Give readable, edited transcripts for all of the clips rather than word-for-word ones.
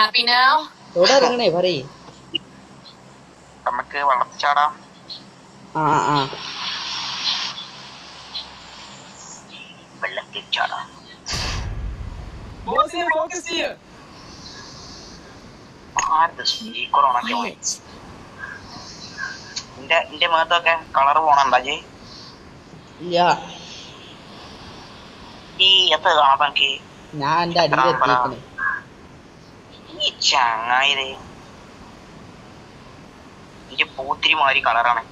happy now? എവിടെ ഇറങ്ങണേ പറയ്. നമുക്ക് വെള്ളത്തിച്ചാടാം. ആ ആ വെള്ളത്തിച്ചാടാം. ആരുടെ സ്പീക്കർ ഓണാക്കി പോയി? എന്റെ മുഖത്തൊക്കെ കളർ പോണണ്ടാ ജി? ഇല്ല, ഈ എത്ര കാണാം എനിക്ക്? ഞാൻ എന്റെ അടിയിൽ എത്തിക്കണേ. ഈ ചങ്ങായിരേ എനിക്ക് പൂത്തിരി മാതിരി കളറാണ്.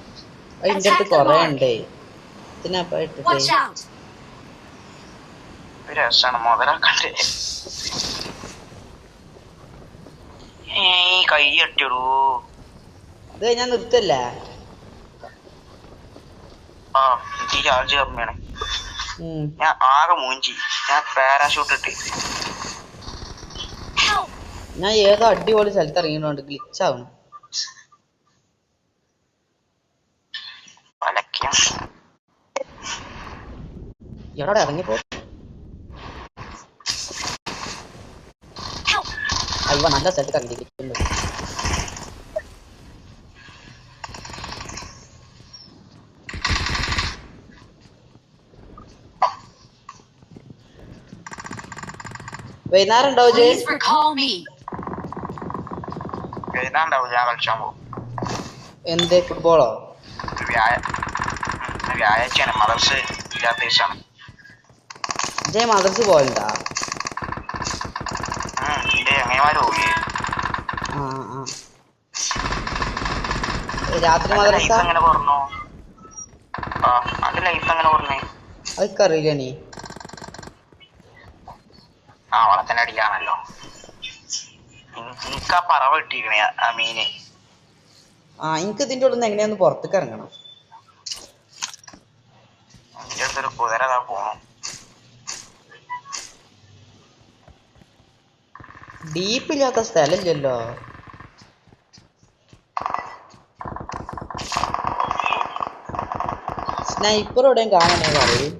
അതിന്റെ അടുത്ത് കൊറേ ഉണ്ടേ. Watch out! ഒരു രസാണ് മുതലാക്കണ്ടേ. കൈ കെട്ടിയോളൂ. ഇത് ഞാൻ നിർത്തല്ലേ. ആ എനിക്ക് ചാർജ് കമ്മിയാണ്. ഞാൻ ആകെ മൂഞ്ചി. ഞാൻ പാരാഷൂട്ട് ഇട്ട്. ഞാൻ ഏതോ അടിപൊളി സ്ഥലത്ത് ഇറങ്ങിയോണ്ട് ഗ്ലിച്ചാവുന്നു. എവിടെ ഇറങ്ങിപ്പോ? അയ്യോ നല്ല സ്ഥലത്ത് കണ്ടിരിക്കുന്നു. വൈകുന്നേരം ഉണ്ടാവും. ഞാൻ കളിച്ചാൻ പോകും. എന്ത് ഫുട്ബോളോ? വ്യാഴാഴ്ചയാണ്, മദർസ് ഇല്ലാത്ത ദിവസമാണ്. ജയ് മദർസ് പോകലുണ്ടാ? എന്റെ അങ്ങേമാര് പോയി. രാത്രി മദർസ എങ്ങനെ പറഞ്ഞു? അതിന്റെ ലൈഫ് എങ്ങനെ പറഞ്ഞേ? അതൊക്കറിയില്ല. നീ അവളെ തന്നെ അടിക്കാണല്ലോ. എനിക്ക് ആ പറവ കിട്ടിയിരിക്കണേ, ആ മീന്. എനിക്ക് ഇതിന്റെ ഉള്ളിൽ നിന്ന് എങ്ങനെയൊന്ന് പുറത്തേക്ക് ഇറങ്ങണം. എന്റെ അടുത്തൊരു കുതിര പോണം. ഡീപ്പില്ലാത്ത സ്ഥലമില്ലല്ലോ. സ്നൈപ്പർ എവിടെയും കാണണേ പറയും.